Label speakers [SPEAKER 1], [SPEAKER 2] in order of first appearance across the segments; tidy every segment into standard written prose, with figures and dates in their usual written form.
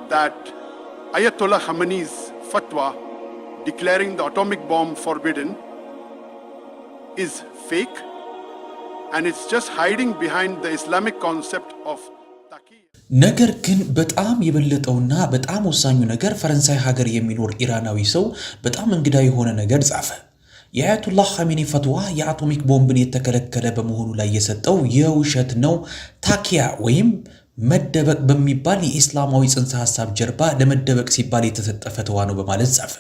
[SPEAKER 1] that Ayatollah Khamenei's fatwa declaring the atomic bomb forbidden is fake and it's just hiding behind the Islamic concept of taqiyya.
[SPEAKER 2] ነገር ግን በጣም የበለጠውና በጣም ወሳኙ ነገር ፈረንሳይ ሀገር የሚኖር ኢራናዊ ሰው በጣም እንግዳ የሆነ ነገር ጻፈ። የአያቱላህ ኻሜኒ ፈትዋ የአቶሚክ ቦምብን የተከለከለ በመሆኑ ላይ የሰጠው የውሸት ነው፣ ታኪያ ወይም መደበቅ በሚባል የኢስላማዊ ጽንሰ ሐሳብ ጀርባ ለመደበቅ ሲባል የተሰጠ ፈትዋ ነው በማለት ጻፈ።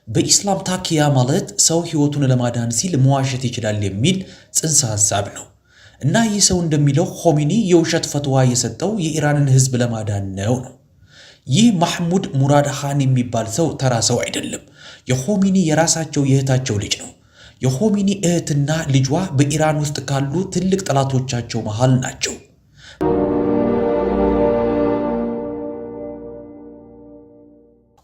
[SPEAKER 2] በኢስላም ታኪያ ማለት ሰው ህይወቱን ለማዳን ሲል መዋሸት ይችላል የሚል ጽንሰ ሐሳብ ነው። እና ይህ ሰው እንደሚለው ኻሜኒ የውሸት ፈትዋ የሰጠው የኢራንን ህዝብ ለማዳን ነው። ይህ ማህሙድ ሙራድ ኻን የሚባል ሰው ተራ ሰው አይደለም። የኻሜኒ የራሳቸው የእህታቸው ልጅ ነው። የኻሜኒ እህትና ልጇ በኢራን ውስጥ ካሉ ትልቅ ጠላቶቻቸው መሃል ናቸው።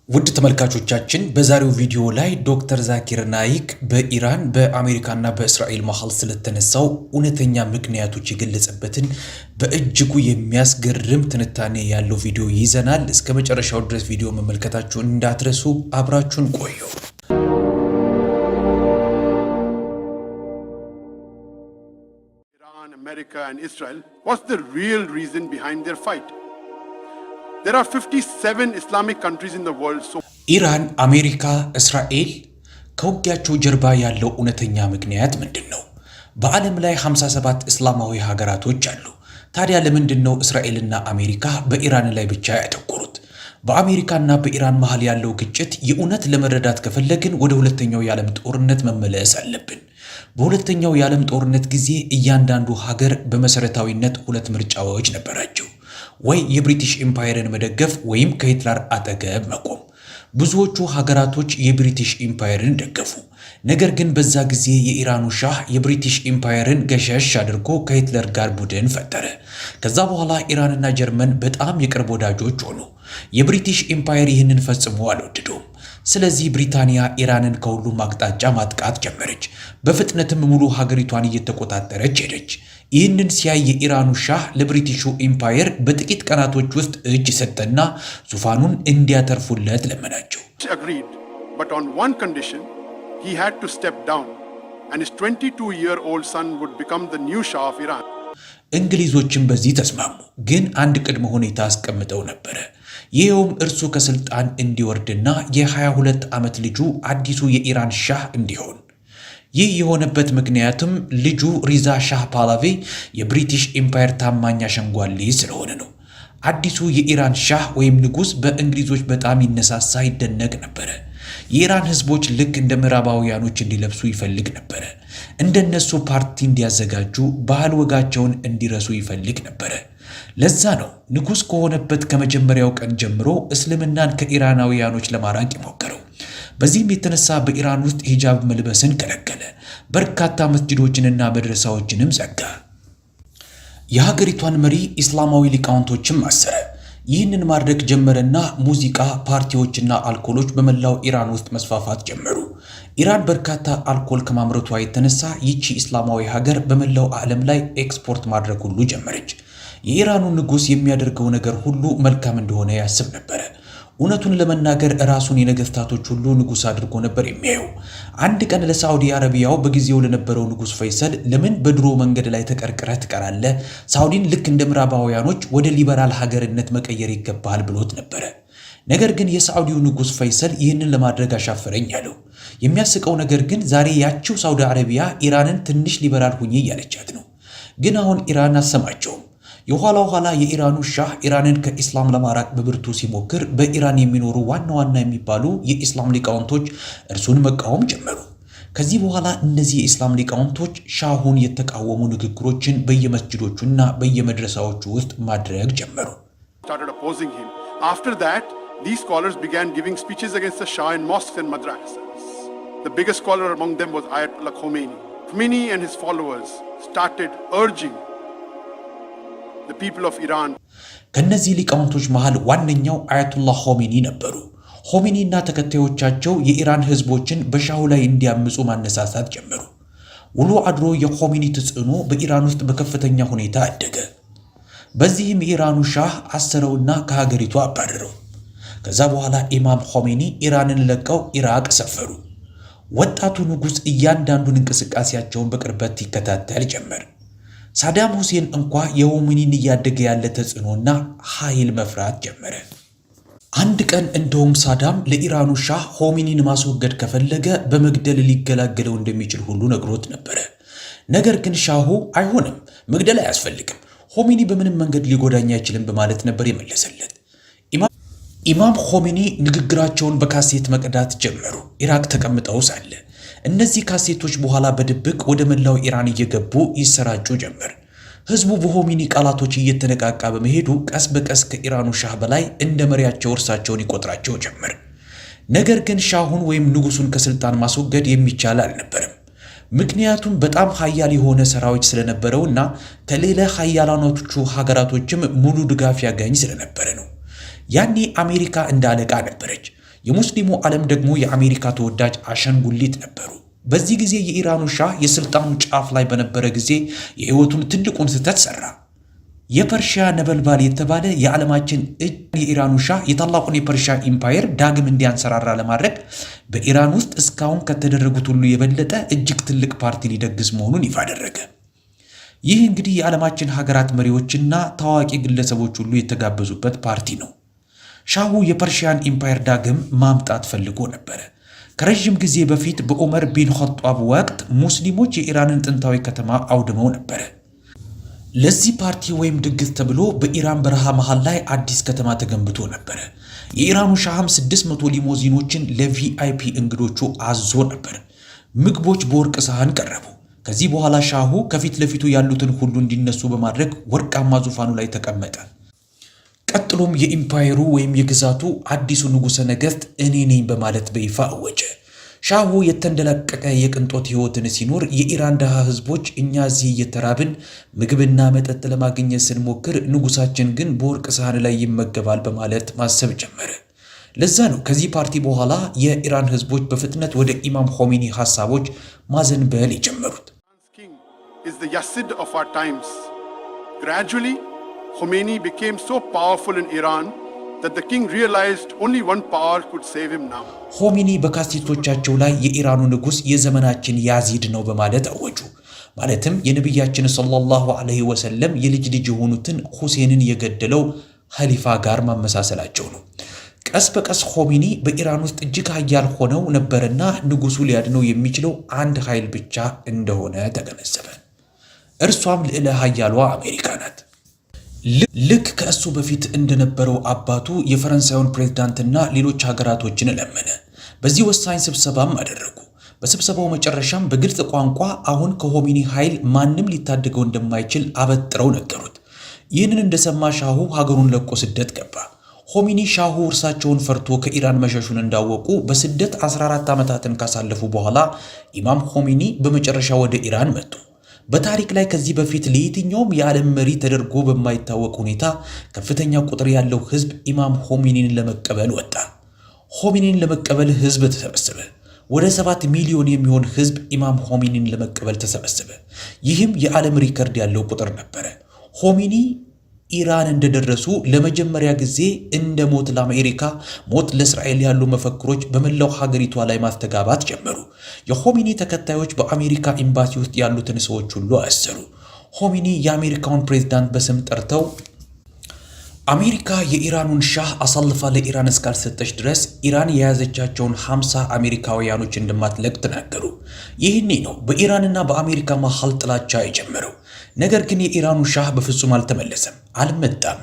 [SPEAKER 2] ውድ ተመልካቾቻችን በዛሬው ቪዲዮ ላይ ዶክተር ዛኪር ናይክ በኢራን በአሜሪካና በእስራኤል መሃል ስለተነሳው እውነተኛ ምክንያቶች የገለጸበትን በእጅጉ የሚያስገርም ትንታኔ ያለው ቪዲዮ ይዘናል። እስከ መጨረሻው ድረስ ቪዲዮ መመልከታችሁን እንዳትረሱ፣ አብራችሁን ቆዩ።
[SPEAKER 1] Iran, America and Israel, what's the real reason behind their fight? There are 57 Islamic countries in the world. So
[SPEAKER 2] ኢራን፣ አሜሪካ፣ እስራኤል ከውጊያቸው ጀርባ ያለው እውነተኛ ምክንያት ምንድነው? በዓለም ላይ 57 እስላማዊ ሀገራቶች አሉ። ታዲያ ለምንድነው እስራኤልና አሜሪካ በኢራን ላይ ብቻ ያተኮሩት? በአሜሪካና በኢራን መሃል ያለው ግጭት የእውነት ለመረዳት ከፈለግን ወደ ሁለተኛው የዓለም ጦርነት መመለስ አለብን። በሁለተኛው የዓለም ጦርነት ጊዜ እያንዳንዱ ሀገር በመሰረታዊነት ሁለት ምርጫዎች ነበራቸው። ወይ የብሪቲሽ ኤምፓየርን መደገፍ ወይም ከሂትለር አጠገብ መቆም። ብዙዎቹ ሀገራቶች የብሪቲሽ ኤምፓየርን ደገፉ። ነገር ግን በዛ ጊዜ የኢራኑ ሻህ የብሪቲሽ ኤምፓየርን ገሸሽ አድርጎ ከሂትለር ጋር ቡድን ፈጠረ። ከዛ በኋላ ኢራንና ጀርመን በጣም የቅርብ ወዳጆች ሆኑ። የብሪቲሽ ኤምፓየር ይህንን ፈጽሞ አልወደደውም። ስለዚህ ብሪታንያ ኢራንን ከሁሉም አቅጣጫ ማጥቃት ጀመረች። በፍጥነትም ሙሉ ሀገሪቷን እየተቆጣጠረች ሄደች። ይህንን ሲያይ የኢራኑ ሻህ ለብሪቲሹ ኤምፓየር በጥቂት ቀናቶች ውስጥ እጅ ሰጠና ዙፋኑን እንዲያተርፉለት ለመናቸው።
[SPEAKER 1] agreed, but on one condition, he had to step down and his 22-year-old son would become the new Shah of Iran.
[SPEAKER 2] እንግሊዞችም በዚህ ተስማሙ። ግን አንድ ቅድመ ሁኔታ አስቀምጠው ነበር። ይኸውም እርሱ ከስልጣን እንዲወርድና የ22 ዓመት ልጁ አዲሱ የኢራን ሻህ እንዲሆን። ይህ የሆነበት ምክንያቱም ልጁ ሪዛ ሻህ ፓህላቪ የብሪቲሽ ኤምፓየር ታማኝ አሸንጓሊ ስለሆነ ነው። አዲሱ የኢራን ሻህ ወይም ንጉስ በእንግሊዞች በጣም ይነሳሳ ይደነቅ ነበር። የኢራን ህዝቦች ልክ እንደ ምዕራባውያኖች እንዲለብሱ ይፈልግ ነበር። እንደነሱ ፓርቲ እንዲያዘጋጁ፣ ባህል ወጋቸውን እንዲረሱ ይፈልግ ነበር። ለዛ ነው ንጉስ ከሆነበት ከመጀመሪያው ቀን ጀምሮ እስልምናን ከኢራናውያኖች ለማራቅ የሞከረው። በዚህም የተነሳ በኢራን ውስጥ ሂጃብ መልበስን ከለከለ። በርካታ መስጂዶችንና መድረሳዎችንም ዘጋ። የሀገሪቷን መሪ እስላማዊ ሊቃውንቶችም አሰረ። ይህንን ማድረግ ጀመረና ሙዚቃ፣ ፓርቲዎችና አልኮሎች በመላው ኢራን ውስጥ መስፋፋት ጀመሩ። ኢራን በርካታ አልኮል ከማምረቷ የተነሳ ይቺ እስላማዊ ሀገር በመላው ዓለም ላይ ኤክስፖርት ማድረግ ሁሉ ጀመረች። የኢራኑ ንጉስ የሚያደርገው ነገር ሁሉ መልካም እንደሆነ ያስብ ነበር። እውነቱን ለመናገር ራሱን የነገስታቶች ሁሉ ንጉስ አድርጎ ነበር የሚያየው። አንድ ቀን ለሳዑዲ አረቢያው በጊዜው ለነበረው ንጉስ ፈይሰል ለምን በድሮ መንገድ ላይ ተቀርቅረህ ትቀራለህ? ሳዑዲን ልክ እንደ ምዕራባውያኖች ወደ ሊበራል ሀገርነት መቀየር ይገባል ብሎት ነበር። ነገር ግን የሳዑዲው ንጉስ ፈይሰል ይህንን ለማድረግ አሻፈረኝ ያለው። የሚያስቀው ነገር ግን ዛሬ ያቺው ሳዑዲ አረቢያ ኢራንን ትንሽ ሊበራል ሁኚ እያለቻት ነው። ግን አሁን ኢራን አሰማቸውም። የኋላ የኢራኑ ሻህ ኢራንን ከኢስላም ለማራቅ በብርቱ ሲሞክር በኢራን የሚኖሩ ዋና ዋና የሚባሉ የኢስላም ሊቃውንቶች እርሱን መቃወም ጀመሩ። ከዚህ በኋላ እነዚህ የኢስላም ሊቃውንቶች ሻሁን የተቃወሙ ንግግሮችን በየመስጂዶቹና በየመድረሳዎቹ ውስጥ ማድረግ ጀመሩ።
[SPEAKER 1] After that, these scholars began giving speeches against the Shah in mosques and madrasas. The biggest scholar among them was Ayatollah Khomeini. Khomeini and his followers started urging the people of Iran.
[SPEAKER 2] ከነዚህ ሊቃውንቶች መሃል ዋነኛው አያቱላህ ኻሜኒ ነበሩ። ኻሜኒና ተከታዮቻቸው የኢራን ህዝቦችን በሻሁ ላይ እንዲያምፁ ማነሳሳት ጀመሩ። ውሎ አድሮ የኻሜኒ ተጽዕኖ በኢራን ውስጥ በከፍተኛ ሁኔታ አደገ። በዚህም የኢራኑ ሻህ አሰረውና ከሀገሪቱ አባረረው። ከዛ በኋላ ኢማም ኾሜኒ ኢራንን ለቀው ኢራቅ ሰፈሩ። ወጣቱ ንጉሥ እያንዳንዱን እንቅስቃሴያቸውን በቅርበት ይከታተል ጀመር። ሳዳም ሁሴን እንኳ የኾሜኒን እያደገ ያለ ተጽዕኖና ኃይል መፍራት ጀመረ። አንድ ቀን እንደውም ሳዳም ለኢራኑ ሻህ ኾሜኒን ማስወገድ ከፈለገ በመግደል ሊገላገለው እንደሚችል ሁሉ ነግሮት ነበረ። ነገር ግን ሻሁ አይሆንም፣ መግደል አያስፈልግም፣ ኾሜኒ በምንም መንገድ ሊጎዳኝ አይችልም በማለት ነበር የመለሰለት። ኢማም ኾሜኒ ንግግራቸውን በካሴት መቅዳት ጀመሩ። ኢራቅ ተቀምጠው ሳለ እነዚህ ካሴቶች በኋላ በድብቅ ወደ መላው ኢራን እየገቡ ይሰራጩ ጀመር። ህዝቡ በኾሜኒ ቃላቶች እየተነቃቃ በመሄዱ ቀስ በቀስ ከኢራኑ ሻህ በላይ እንደ መሪያቸው እርሳቸውን ይቆጥራቸው ጀመር። ነገር ግን ሻሁን ወይም ንጉሱን ከስልጣን ማስወገድ የሚቻል አልነበረም። ምክንያቱም በጣም ኃያል የሆነ ሰራዊት ስለነበረውና ከሌላ ኃያላኖቹ ሀገራቶችም ሙሉ ድጋፍ ያገኝ ስለነበረ ነው። ያኔ አሜሪካ እንደ አለቃ ነበረች። የሙስሊሙ ዓለም ደግሞ የአሜሪካ ተወዳጅ አሻንጉሊት ነበሩ። በዚህ ጊዜ የኢራኑ ሻህ የስልጣኑ ጫፍ ላይ በነበረ ጊዜ የህይወቱን ትልቁን ስህተት ሰራ። የፐርሺያ ነበልባል የተባለ የዓለማችን እጅ የኢራኑ ሻህ የታላቁን የፐርሺያ ኢምፓየር ዳግም እንዲያንሰራራ ለማድረግ በኢራን ውስጥ እስካሁን ከተደረጉት ሁሉ የበለጠ እጅግ ትልቅ ፓርቲ ሊደግስ መሆኑን ይፋ አደረገ። ይህ እንግዲህ የዓለማችን ሀገራት መሪዎችና ታዋቂ ግለሰቦች ሁሉ የተጋበዙበት ፓርቲ ነው። ሻሁ የፐርሺያን ኢምፓየር ዳግም ማምጣት ፈልጎ ነበረ። ከረዥም ጊዜ በፊት በዑመር ቢን ኸጧብ ወቅት ሙስሊሞች የኢራንን ጥንታዊ ከተማ አውድመው ነበረ። ለዚህ ፓርቲ ወይም ድግስ ተብሎ በኢራን በረሃ መሃል ላይ አዲስ ከተማ ተገንብቶ ነበረ። የኢራኑ ሻህም 600 ሊሞዚኖችን ለቪአይፒ እንግዶቹ አዞ ነበር። ምግቦች በወርቅ ሳህን ቀረቡ። ከዚህ በኋላ ሻሁ ከፊት ለፊቱ ያሉትን ሁሉ እንዲነሱ በማድረግ ወርቃማ ዙፋኑ ላይ ተቀመጠ። ቀጥሎም የኢምፓየሩ ወይም የግዛቱ አዲሱ ንጉሠ ነገሥት እኔ ነኝ በማለት በይፋ አወጀ። ሻሁ የተንደላቀቀ የቅንጦት ሕይወትን ሲኖር፣ የኢራን ድሃ ሕዝቦች እኛ እዚህ እየተራብን ምግብና መጠጥ ለማግኘት ስንሞክር ንጉሳችን ግን በወርቅ ሳህን ላይ ይመገባል በማለት ማሰብ ጀመረ። ለዛ ነው ከዚህ ፓርቲ በኋላ የኢራን ሕዝቦች በፍጥነት ወደ ኢማም ኾሜኒ ሐሳቦች ማዘንበል የጀመሩት።
[SPEAKER 1] Khomeini became so powerful in Iran that the king realized only one power could save him now.
[SPEAKER 2] ኾሜኒ በካሴቶቻቸው ላይ የኢራኑ ንጉሥ የዘመናችን ያዚድ ነው በማለት አወጁ። ማለትም የነቢያችን ሰለላሁ ዐለይሂ ወሰለም የልጅ ልጅ የሆኑትን ሁሴንን የገደለው ኸሊፋ ጋር ማመሳሰላቸው ነው። ቀስ በቀስ ኾሜኒ በኢራን ውስጥ እጅግ ኃያል ሆነው ነበርና ንጉሡ ሊያድነው የሚችለው አንድ ኃይል ብቻ እንደሆነ ተገነዘበ። እርሷም ልዕለ ኃያሏ አሜሪካ ናት። ልክ ከእሱ በፊት እንደነበረው አባቱ የፈረንሳዩን ፕሬዝዳንትና ሌሎች ሀገራቶችን ለመነ። በዚህ ወሳኝ ስብሰባም አደረጉ። በስብሰባው መጨረሻም በግልጽ ቋንቋ አሁን ከኾሜኒ ኃይል ማንም ሊታደገው እንደማይችል አበጥረው ነገሩት። ይህንን እንደሰማ ሻሁ ሀገሩን ለቆ ስደት ገባ። ኾሜኒ ሻሁ እርሳቸውን ፈርቶ ከኢራን መሸሹን እንዳወቁ በስደት 14 ዓመታትን ካሳለፉ በኋላ ኢማም ኾሜኒ በመጨረሻ ወደ ኢራን መጡ። በታሪክ ላይ ከዚህ በፊት ለየትኛውም የዓለም መሪ ተደርጎ በማይታወቅ ሁኔታ ከፍተኛ ቁጥር ያለው ህዝብ ኢማም ኾሜኒን ለመቀበል ወጣ። ኾሜኒን ለመቀበል ህዝብ ተሰበሰበ። ወደ 7 ሚሊዮን የሚሆን ህዝብ ኢማም ኾሜኒን ለመቀበል ተሰበሰበ። ይህም የዓለም ሪከርድ ያለው ቁጥር ነበረ። ኾሜኒ ኢራን እንደደረሱ ለመጀመሪያ ጊዜ እንደ ሞት ለአሜሪካ፣ ሞት ለእስራኤል ያሉ መፈክሮች በመላው ሀገሪቷ ላይ ማስተጋባት ጀመሩ። የኾሜኒ ተከታዮች በአሜሪካ ኤምባሲ ውስጥ ያሉትን ሰዎች ሁሉ አሰሩ። ኾሜኒ የአሜሪካውን ፕሬዝዳንት በስም ጠርተው አሜሪካ የኢራኑን ሻህ አሳልፋ ለኢራን እስካልሰጠች ድረስ ኢራን የያዘቻቸውን 50 አሜሪካውያኖች እንደማትለቅ ተናገሩ። ይህኔ ነው በኢራንና በአሜሪካ መሃል ጥላቻ የጀመረው። ነገር ግን የኢራኑ ሻህ በፍጹም አልተመለሰም፣ አልመጣም።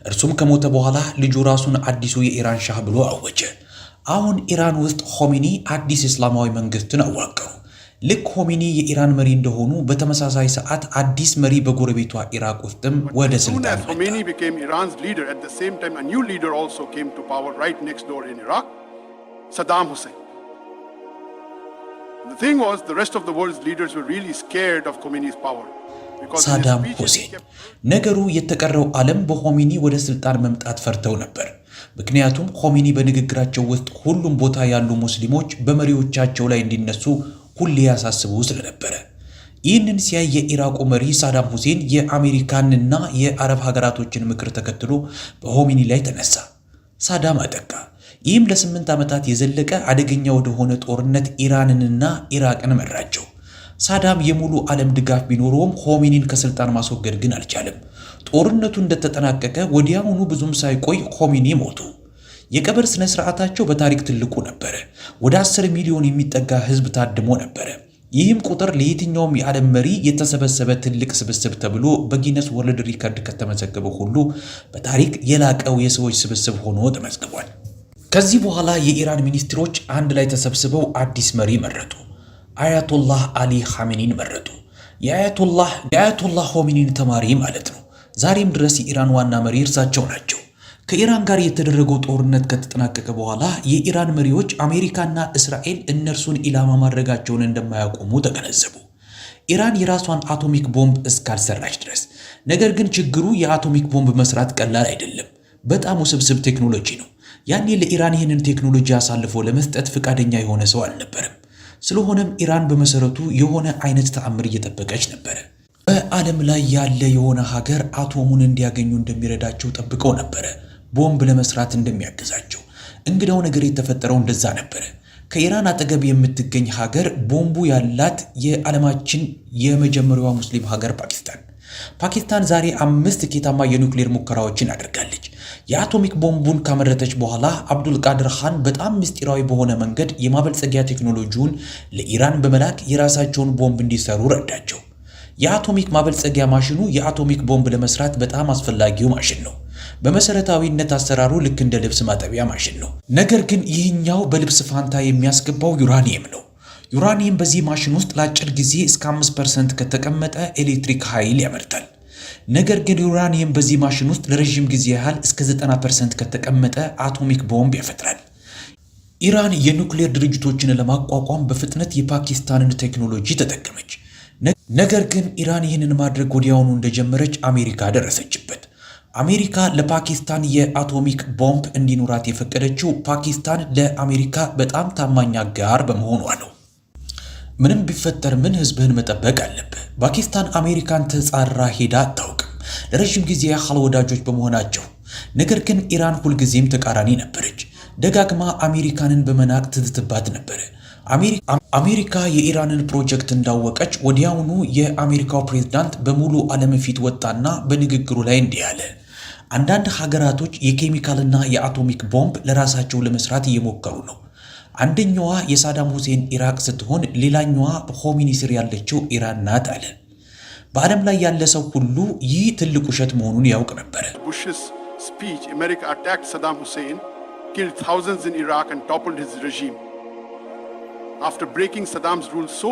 [SPEAKER 2] እርሱም ከሞተ በኋላ ልጁ ራሱን አዲሱ የኢራን ሻህ ብሎ አወጀ። አሁን ኢራን ውስጥ ኾሜኒ አዲስ እስላማዊ መንግስትን አዋቀሩ። ልክ ኾሜኒ የኢራን መሪ እንደሆኑ በተመሳሳይ ሰዓት አዲስ መሪ በጎረቤቷ ኢራቅ ውስጥም ወደ ስልጣን መጣ።
[SPEAKER 1] Khomeini became Iran's leader. At the same time, a new leader also came to power right next door in Iraq, Saddam Hussein. The thing was, the rest of the world's leaders were really scared of Khomeini's power.
[SPEAKER 2] ሳዳም ሁሴን። ነገሩ የተቀረው ዓለም በኾሜኒ ወደ ስልጣን መምጣት ፈርተው ነበር። ምክንያቱም ኾሜኒ በንግግራቸው ውስጥ ሁሉም ቦታ ያሉ ሙስሊሞች በመሪዎቻቸው ላይ እንዲነሱ ሁሌ ያሳስቡ ስለነበረ። ይህንን ሲያይ የኢራቁ መሪ ሳዳም ሁሴን የአሜሪካንና የአረብ ሀገራቶችን ምክር ተከትሎ በኾሜኒ ላይ ተነሳ። ሳዳም አጠቃ። ይህም ለ8 ዓመታት የዘለቀ አደገኛ ወደሆነ ጦርነት ኢራንንና ኢራቅን መራቸው። ሳዳም የሙሉ ዓለም ድጋፍ ቢኖረውም ሆሜኒን ከስልጣን ማስወገድ ግን አልቻለም። ጦርነቱ እንደተጠናቀቀ ወዲያውኑ ብዙም ሳይቆይ ሆሜኒ ሞቱ። የቀብር ስነ ስርዓታቸው በታሪክ ትልቁ ነበረ። ወደ 10 ሚሊዮን የሚጠጋ ህዝብ ታድሞ ነበረ። ይህም ቁጥር ለየትኛውም የዓለም መሪ የተሰበሰበ ትልቅ ስብስብ ተብሎ በጊነስ ወርልድ ሪከርድ ከተመዘገበው ሁሉ በታሪክ የላቀው የሰዎች ስብስብ ሆኖ ተመዝግቧል። ከዚህ በኋላ የኢራን ሚኒስትሮች አንድ ላይ ተሰብስበው አዲስ መሪ መረጡ። አያቶላህ አሊ ኻሜኒን መረጡ። የአያቶላህ ሆሜኒን ተማሪ ማለት ነው። ዛሬም ድረስ የኢራን ዋና መሪ እርሳቸው ናቸው። ከኢራን ጋር የተደረገው ጦርነት ከተጠናቀቀ በኋላ የኢራን መሪዎች አሜሪካና እስራኤል እነርሱን ኢላማ ማድረጋቸውን እንደማያቆሙ ተገነዘቡ። ኢራን የራሷን አቶሚክ ቦምብ እስካልሰራች ድረስ። ነገር ግን ችግሩ የአቶሚክ ቦምብ መስራት ቀላል አይደለም። በጣም ውስብስብ ቴክኖሎጂ ነው። ያኔ ለኢራን ይህንን ቴክኖሎጂ አሳልፎ ለመስጠት ፈቃደኛ የሆነ ሰው አልነበረም። ስለሆነም ኢራን በመሰረቱ የሆነ አይነት ተአምር እየጠበቀች ነበረ። በዓለም ላይ ያለ የሆነ ሀገር አቶሙን እንዲያገኙ እንደሚረዳቸው ጠብቀው ነበረ፣ ቦምብ ለመስራት እንደሚያግዛቸው። እንግዳው ነገር የተፈጠረው እንደዛ ነበረ። ከኢራን አጠገብ የምትገኝ ሀገር ቦምቡ ያላት የዓለማችን የመጀመሪያዋ ሙስሊም ሀገር ፓኪስታን ዛሬ 5 ስኬታማ የኒውክሌር ሙከራዎችን አድርጋለች። የአቶሚክ ቦምቡን ካመረተች በኋላ አብዱልቃድር ኻን በጣም ምስጢራዊ በሆነ መንገድ የማበልጸጊያ ቴክኖሎጂውን ለኢራን በመላክ የራሳቸውን ቦምብ እንዲሰሩ ረዳቸው። የአቶሚክ ማበልጸጊያ ማሽኑ የአቶሚክ ቦምብ ለመስራት በጣም አስፈላጊው ማሽን ነው። በመሰረታዊነት አሰራሩ ልክ እንደ ልብስ ማጠቢያ ማሽን ነው። ነገር ግን ይህኛው በልብስ ፋንታ የሚያስገባው ዩራኒየም ነው። ዩራኒየም በዚህ ማሽን ውስጥ ለአጭር ጊዜ እስከ 5% ከተቀመጠ ኤሌክትሪክ ኃይል ያመርታል። ነገር ግን ዩራኒየም በዚህ ማሽን ውስጥ ለረዥም ጊዜ ያህል እስከ 90% ከተቀመጠ አቶሚክ ቦምብ ያፈጥራል። ኢራን የኒውክሌር ድርጅቶችን ለማቋቋም በፍጥነት የፓኪስታንን ቴክኖሎጂ ተጠቀመች። ነገር ግን ኢራን ይህንን ማድረግ ወዲያውኑ እንደጀመረች አሜሪካ ደረሰችበት። አሜሪካ ለፓኪስታን የአቶሚክ ቦምብ እንዲኖራት የፈቀደችው ፓኪስታን ለአሜሪካ በጣም ታማኝ አጋር በመሆኗ ነው። ምንም ቢፈጠር ምን ህዝብህን መጠበቅ አለብህ። ፓኪስታን አሜሪካን ተጻራ ሄዳ አታውቅም፣ ለረዥም ጊዜ ያህል ወዳጆች በመሆናቸው። ነገር ግን ኢራን ሁልጊዜም ተቃራኒ ነበረች። ደጋግማ አሜሪካንን በመናቅ ትዝትባት ነበረ። አሜሪካ የኢራንን ፕሮጀክት እንዳወቀች ወዲያውኑ የአሜሪካው ፕሬዝዳንት በሙሉ ዓለም ፊት ወጣና በንግግሩ ላይ እንዲህ አለ። አንዳንድ ሀገራቶች የኬሚካልና የአቶሚክ ቦምብ ለራሳቸው ለመስራት እየሞከሩ ነው። አንደኛዋ የሳዳም ሁሴን ኢራቅ ስትሆን ሌላኛዋ በሆሜኒ ስር ያለችው ኢራን ናት አለ። በዓለም ላይ ያለ ሰው ሁሉ ይህ ትልቅ ውሸት መሆኑን ያውቅ ነበረ።
[SPEAKER 1] Bush's speech, America attacked Saddam Hussein, killed thousands in Iraq and toppled his regime. After breaking Saddam's rule so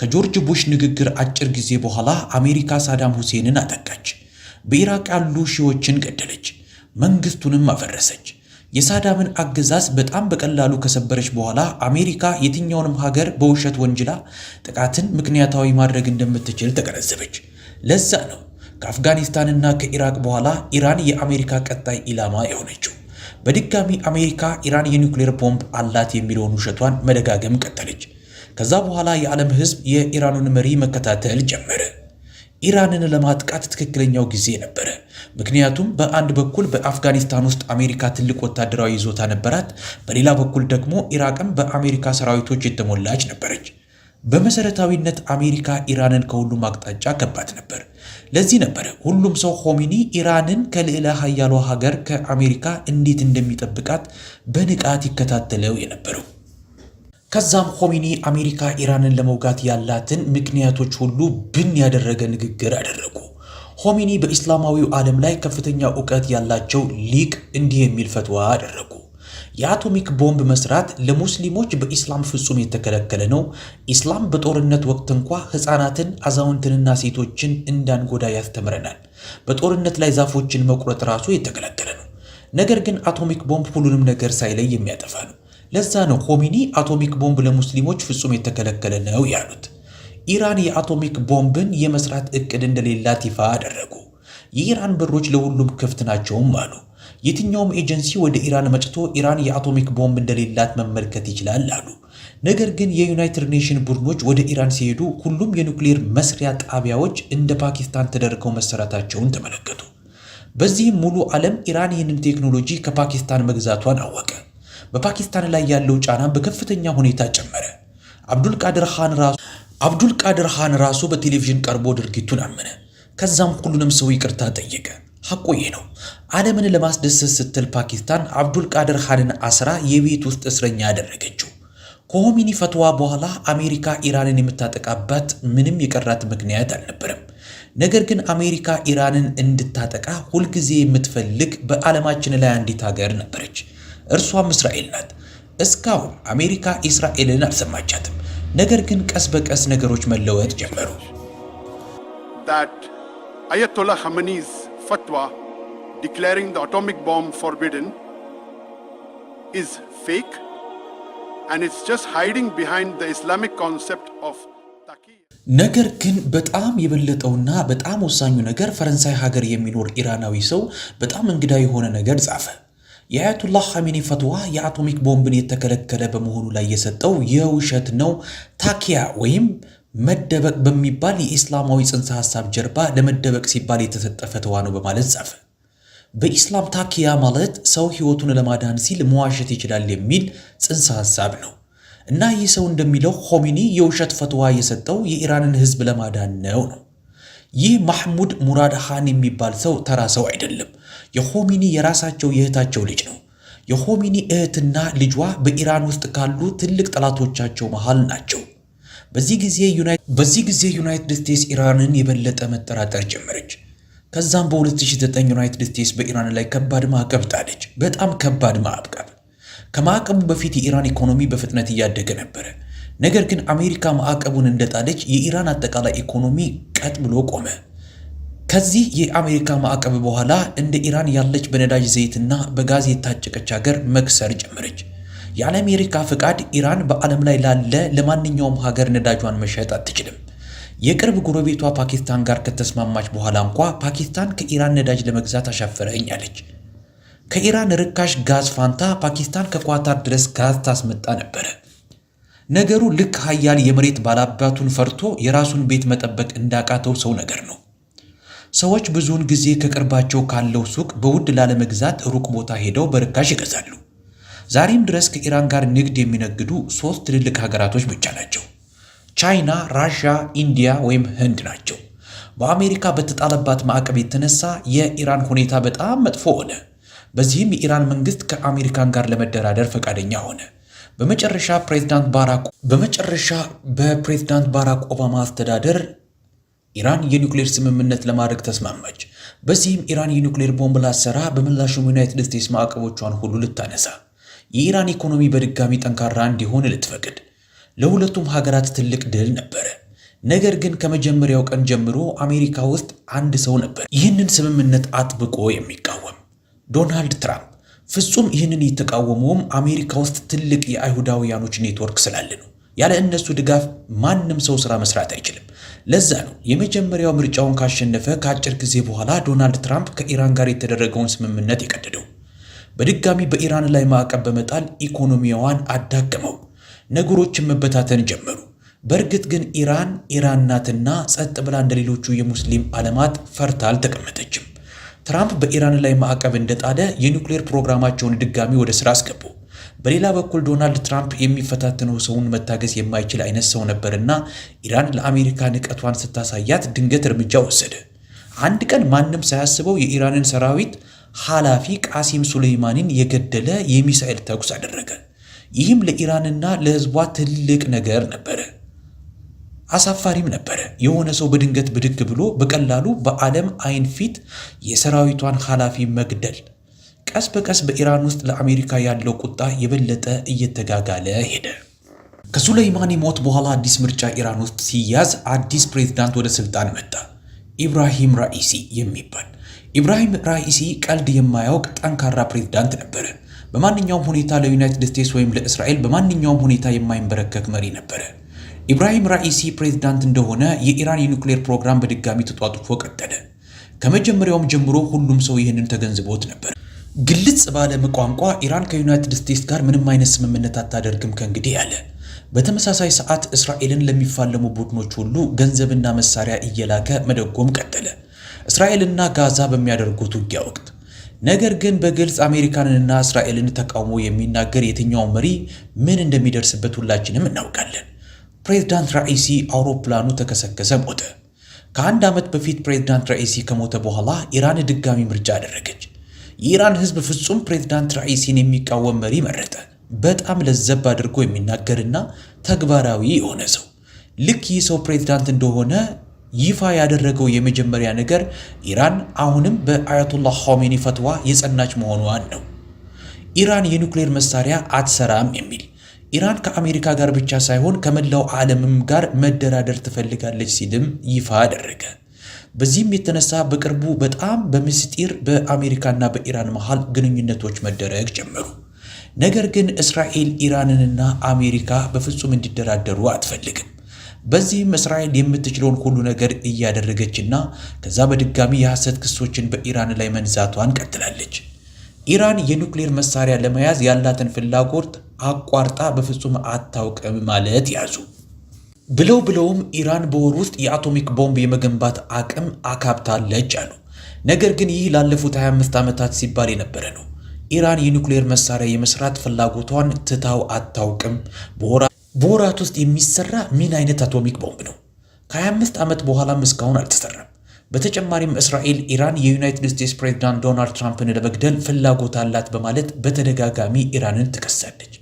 [SPEAKER 2] ከጆርጅ ቡሽ ንግግር አጭር ጊዜ በኋላ አሜሪካ ሳዳም ሁሴንን አጠቃች። በኢራቅ ያሉ ሺዎችን ገደለች፣ መንግስቱንም አፈረሰች። የሳዳምን አገዛዝ በጣም በቀላሉ ከሰበረች በኋላ አሜሪካ የትኛውንም ሀገር በውሸት ወንጅላ ጥቃትን ምክንያታዊ ማድረግ እንደምትችል ተገነዘበች። ለዛ ነው ከአፍጋኒስታንና ከኢራቅ በኋላ ኢራን የአሜሪካ ቀጣይ ኢላማ የሆነችው። በድጋሚ አሜሪካ ኢራን የኒውክሌር ቦምብ አላት የሚለውን ውሸቷን መደጋገም ቀጠለች። ከዛ በኋላ የዓለም ሕዝብ የኢራኑን መሪ መከታተል ጀመረ። ኢራንን ለማጥቃት ትክክለኛው ጊዜ ነበረ። ምክንያቱም በአንድ በኩል በአፍጋኒስታን ውስጥ አሜሪካ ትልቅ ወታደራዊ ይዞታ ነበራት፣ በሌላ በኩል ደግሞ ኢራቅም በአሜሪካ ሰራዊቶች የተሞላች ነበረች። በመሰረታዊነት አሜሪካ ኢራንን ከሁሉም አቅጣጫ ከባት ነበር። ለዚህ ነበረ ሁሉም ሰው ሆሜኒ ኢራንን ከልዕለ ኃያሏ ሀገር ከአሜሪካ እንዴት እንደሚጠብቃት በንቃት ይከታተለው የነበረው። ከዛም ሆሜኒ አሜሪካ ኢራንን ለመውጋት ያላትን ምክንያቶች ሁሉ ብን ያደረገ ንግግር አደረጉ። ሆሜኒ በኢስላማዊው ዓለም ላይ ከፍተኛ ዕውቀት ያላቸው ሊቅ እንዲህ የሚል ፈትዋ አደረጉ። የአቶሚክ ቦምብ መስራት ለሙስሊሞች በኢስላም ፍጹም የተከለከለ ነው። ኢስላም በጦርነት ወቅት እንኳ ሕፃናትን፣ አዛውንትንና ሴቶችን እንዳንጎዳ ያስተምረናል። በጦርነት ላይ ዛፎችን መቁረጥ ራሱ የተከለከለ ነው። ነገር ግን አቶሚክ ቦምብ ሁሉንም ነገር ሳይለይ የሚያጠፋ ነው። ለዛ ነው ሆሜኒ አቶሚክ ቦምብ ለሙስሊሞች ፍጹም የተከለከለ ነው ያሉት። ኢራን የአቶሚክ ቦምብን የመስራት እቅድ እንደሌላት ይፋ አደረጉ። የኢራን በሮች ለሁሉም ክፍት ናቸውም አሉ። የትኛውም ኤጀንሲ ወደ ኢራን መጥቶ ኢራን የአቶሚክ ቦምብ እንደሌላት መመልከት ይችላል አሉ። ነገር ግን የዩናይትድ ኔሽን ቡድኖች ወደ ኢራን ሲሄዱ ሁሉም የኒውክሌር መስሪያ ጣቢያዎች እንደ ፓኪስታን ተደርገው መሰራታቸውን ተመለከቱ። በዚህም ሙሉ ዓለም ኢራን ይህንን ቴክኖሎጂ ከፓኪስታን መግዛቷን አወቀ። በፓኪስታን ላይ ያለው ጫና በከፍተኛ ሁኔታ ጨመረ። አብዱልቃድር ኻን ራሱ በቴሌቪዥን ቀርቦ ድርጊቱን አመነ። ከዛም ሁሉንም ሰው ይቅርታ ጠየቀ። ሐቁ ይህ ነው። ዓለምን ለማስደሰት ስትል ፓኪስታን አብዱልቃድር ኻንን አስራ የቤት ውስጥ እስረኛ ያደረገችው። ከሆሚኒ ፈትዋ በኋላ አሜሪካ ኢራንን የምታጠቃባት ምንም የቀራት ምክንያት አልነበረም። ነገር ግን አሜሪካ ኢራንን እንድታጠቃ ሁልጊዜ የምትፈልግ በዓለማችን ላይ አንዲት ሀገር ነበረች። እርሷም እስራኤል ናት። እስካሁን አሜሪካ እስራኤልን አልሰማቻትም። ነገር ግን ቀስ በቀስ ነገሮች መለወጥ ጀመሩ።
[SPEAKER 1] That Ayatollah Khamenei's fatwa declaring the atomic bomb forbidden is fake and it's just hiding behind the Islamic concept of taqiyya.
[SPEAKER 2] ነገር ግን በጣም የበለጠውና በጣም ወሳኙ ነገር ፈረንሳይ ሀገር የሚኖር ኢራናዊ ሰው በጣም እንግዳ የሆነ ነገር ጻፈ። የአያቱላህ ኻሜኒ ፈትዋ የአቶሚክ ቦምብን የተከለከለ በመሆኑ ላይ የሰጠው የውሸት ነው፣ ታኪያ ወይም መደበቅ በሚባል የኢስላማዊ ጽንሰ ሐሳብ ጀርባ ለመደበቅ ሲባል የተሰጠ ፈትዋ ነው በማለት ጻፈ። በኢስላም ታኪያ ማለት ሰው ሕይወቱን ለማዳን ሲል መዋሸት ይችላል የሚል ጽንሰ ሐሳብ ነው እና ይህ ሰው እንደሚለው ኾሜኒ የውሸት ፈትዋ የሰጠው የኢራንን ሕዝብ ለማዳን ነው። ይህ ማህሙድ ሙራድ ኻን የሚባል ሰው ተራ ሰው አይደለም። የኾሜኒ የራሳቸው የእህታቸው ልጅ ነው። የኾሜኒ እህትና ልጇ በኢራን ውስጥ ካሉ ትልቅ ጠላቶቻቸው መሃል ናቸው። በዚህ ጊዜ ዩናይትድ ስቴትስ ኢራንን የበለጠ መጠራጠር ጀመረች። ከዛም በ2009 ዩናይትድ ስቴትስ በኢራን ላይ ከባድ ማዕቀብ ጣለች። በጣም ከባድ ማዕቀብ። ከማዕቀቡ በፊት የኢራን ኢኮኖሚ በፍጥነት እያደገ ነበረ። ነገር ግን አሜሪካ ማዕቀቡን እንደጣለች የኢራን አጠቃላይ ኢኮኖሚ ቀጥ ብሎ ቆመ። ከዚህ የአሜሪካ ማዕቀብ በኋላ እንደ ኢራን ያለች በነዳጅ ዘይትና በጋዝ የታጨቀች ሀገር መክሰር ጀመረች። ያለ አሜሪካ ፍቃድ ኢራን በዓለም ላይ ላለ ለማንኛውም ሀገር ነዳጇን መሸጥ አትችልም። የቅርብ ጎረቤቷ ፓኪስታን ጋር ከተስማማች በኋላ እንኳ ፓኪስታን ከኢራን ነዳጅ ለመግዛት አሻፈረኝ አለች። ከኢራን ርካሽ ጋዝ ፋንታ ፓኪስታን ከኳታር ድረስ ጋዝ ታስመጣ ነበረ። ነገሩ ልክ ሀያል የመሬት ባላባቱን ፈርቶ የራሱን ቤት መጠበቅ እንዳቃተው ሰው ነገር ነው። ሰዎች ብዙውን ጊዜ ከቅርባቸው ካለው ሱቅ በውድ ላለመግዛት ሩቅ ቦታ ሄደው በርካሽ ይገዛሉ። ዛሬም ድረስ ከኢራን ጋር ንግድ የሚነግዱ 3 ትልልቅ ሀገራቶች ብቻ ናቸው። ቻይና፣ ራሽያ፣ ኢንዲያ ወይም ህንድ ናቸው። በአሜሪካ በተጣለባት ማዕቀብ የተነሳ የኢራን ሁኔታ በጣም መጥፎ ሆነ። በዚህም የኢራን መንግስት ከአሜሪካን ጋር ለመደራደር ፈቃደኛ ሆነ። በመጨረሻ በፕሬዝዳንት ባራክ ኦባማ አስተዳደር ኢራን የኒውክሌር ስምምነት ለማድረግ ተስማማች። በዚህም ኢራን የኒውክሌር ቦምብ ላሰራ በምላሹም ዩናይትድ ስቴትስ ማዕቀቦቿን ሁሉ ልታነሳ፣ የኢራን ኢኮኖሚ በድጋሚ ጠንካራ እንዲሆን ልትፈቅድ፣ ለሁለቱም ሀገራት ትልቅ ድል ነበረ። ነገር ግን ከመጀመሪያው ቀን ጀምሮ አሜሪካ ውስጥ አንድ ሰው ነበር ይህንን ስምምነት አጥብቆ የሚቃወም፣ ዶናልድ ትራምፕ። ፍጹም ይህንን የተቃወመውም አሜሪካ ውስጥ ትልቅ የአይሁዳውያኖች ኔትወርክ ስላለ ነው። ያለ እነሱ ድጋፍ ማንም ሰው ስራ መስራት አይችልም። ለዛ ነው የመጀመሪያው ምርጫውን ካሸነፈ ከአጭር ጊዜ በኋላ ዶናልድ ትራምፕ ከኢራን ጋር የተደረገውን ስምምነት የቀደደው። በድጋሚ በኢራን ላይ ማዕቀብ በመጣል ኢኮኖሚዋን አዳከመው። ነገሮችን መበታተን ጀመሩ። በእርግጥ ግን ኢራን ናትና ጸጥ ብላ እንደሌሎቹ የሙስሊም ዓለማት ፈርታ አልተቀመጠችም። ትራምፕ በኢራን ላይ ማዕቀብ እንደጣለ የኒውክሌር ፕሮግራማቸውን ድጋሚ ወደ ሥራ አስገቡ። በሌላ በኩል ዶናልድ ትራምፕ የሚፈታተነው ሰውን መታገስ የማይችል አይነት ሰው ነበርና ኢራን ለአሜሪካ ንቀቷን ስታሳያት ድንገት እርምጃ ወሰደ። አንድ ቀን ማንም ሳያስበው የኢራንን ሰራዊት ኃላፊ ቃሲም ሱሌይማኒን የገደለ የሚሳኤል ተኩስ አደረገ። ይህም ለኢራንና ለሕዝቧ ትልቅ ነገር ነበረ። አሳፋሪም ነበረ። የሆነ ሰው በድንገት ብድግ ብሎ በቀላሉ በዓለም አይን ፊት የሰራዊቷን ኃላፊ መግደል። ቀስ በቀስ በኢራን ውስጥ ለአሜሪካ ያለው ቁጣ የበለጠ እየተጋጋለ ሄደ። ከሱሌይማኒ ሞት በኋላ አዲስ ምርጫ ኢራን ውስጥ ሲያዝ አዲስ ፕሬዝዳንት ወደ ስልጣን መጣ፣ ኢብራሂም ራኢሲ የሚባል። ኢብራሂም ራኢሲ ቀልድ የማያውቅ ጠንካራ ፕሬዝዳንት ነበረ። በማንኛውም ሁኔታ ለዩናይትድ ስቴትስ ወይም ለእስራኤል በማንኛውም ሁኔታ የማይንበረከክ መሪ ነበረ። ኢብራሂም ራኢሲ ፕሬዝዳንት እንደሆነ የኢራን የኒውክሌር ፕሮግራም በድጋሚ ተጧጡፎ ቀጠለ። ከመጀመሪያውም ጀምሮ ሁሉም ሰው ይህንን ተገንዝቦት ነበር። ግልጽ ባለ ቋንቋ ኢራን ከዩናይትድ ስቴትስ ጋር ምንም አይነት ስምምነት አታደርግም ከእንግዲህ አለ። በተመሳሳይ ሰዓት እስራኤልን ለሚፋለሙ ቡድኖች ሁሉ ገንዘብና መሳሪያ እየላከ መደጎም ቀጠለ። እስራኤልና ጋዛ በሚያደርጉት ውጊያ ወቅት። ነገር ግን በግልጽ አሜሪካንና እስራኤልን ተቃውሞ የሚናገር የትኛው መሪ ምን እንደሚደርስበት ሁላችንም እናውቃለን። ፕሬዝዳንት ራኢሲ አውሮፕላኑ ተከሰከሰ፣ ሞተ። ከአንድ ዓመት በፊት ፕሬዝዳንት ራኢሲ ከሞተ በኋላ ኢራን ድጋሚ ምርጫ አደረገች። የኢራን ሕዝብ ፍጹም ፕሬዝዳንት ራኢሲን የሚቃወም መሪ መረጠ። በጣም ለዘብ አድርጎ የሚናገርና ተግባራዊ የሆነ ሰው። ልክ ይህ ሰው ፕሬዝዳንት እንደሆነ ይፋ ያደረገው የመጀመሪያ ነገር ኢራን አሁንም በአያቶላህ ኻሜኒ ፈትዋ የጸናች መሆኗን ነው። ኢራን የኒውክሌር መሳሪያ አትሰራም የሚል። ኢራን ከአሜሪካ ጋር ብቻ ሳይሆን ከመላው ዓለምም ጋር መደራደር ትፈልጋለች ሲልም ይፋ አደረገ። በዚህም የተነሳ በቅርቡ በጣም በምስጢር በአሜሪካና በኢራን መሃል ግንኙነቶች መደረግ ጀመሩ። ነገር ግን እስራኤል ኢራንንና አሜሪካ በፍጹም እንዲደራደሩ አትፈልግም። በዚህም እስራኤል የምትችለውን ሁሉ ነገር እያደረገችና ከዛ በድጋሚ የሐሰት ክሶችን በኢራን ላይ መንዛቷን ቀጥላለች። ኢራን የኒውክሌር መሳሪያ ለመያዝ ያላትን ፍላጎት አቋርጣ በፍጹም አታውቅም ማለት ያዙ። ብለውም ኢራን በወር ውስጥ የአቶሚክ ቦምብ የመገንባት አቅም አካብታለች አሉ። ነገር ግን ይህ ላለፉት 25 ዓመታት ሲባል የነበረ ነው። ኢራን የኒውክሌር መሳሪያ የመስራት ፍላጎቷን ትታው አታውቅም። በወራት ውስጥ የሚሰራ ምን አይነት አቶሚክ ቦምብ ነው? ከ25 ዓመት በኋላም እስካሁን አልተሰራም። በተጨማሪም እስራኤል ኢራን የዩናይትድ ስቴትስ ፕሬዝዳንት ዶናልድ ትራምፕን ለመግደል ፍላጎት አላት በማለት በተደጋጋሚ ኢራንን ትከሳለች።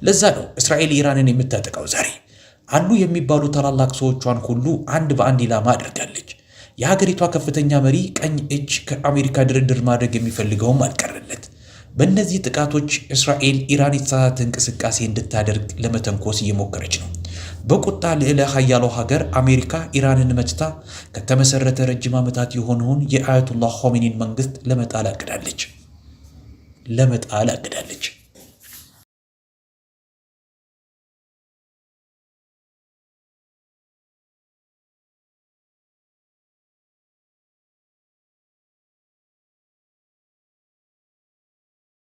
[SPEAKER 2] ለዛ ነው እስራኤል ኢራንን የምታጠቃው። ዛሬ አሉ የሚባሉ ታላላቅ ሰዎቿን ሁሉ አንድ በአንድ ኢላማ አድርጋለች። የሀገሪቷ ከፍተኛ መሪ ቀኝ እጅ ከአሜሪካ ድርድር ማድረግ የሚፈልገውም አልቀረለት። በእነዚህ ጥቃቶች እስራኤል ኢራን የተሳሳተ እንቅስቃሴ እንድታደርግ ለመተንኮስ እየሞከረች ነው። በቁጣ ልዕለ ኃያሏ ሀገር አሜሪካ ኢራንን መትታ ከተመሰረተ ረጅም ዓመታት የሆነውን የአያቶላህ ኻሜኒን መንግስት ለመጣል አቅዳለች።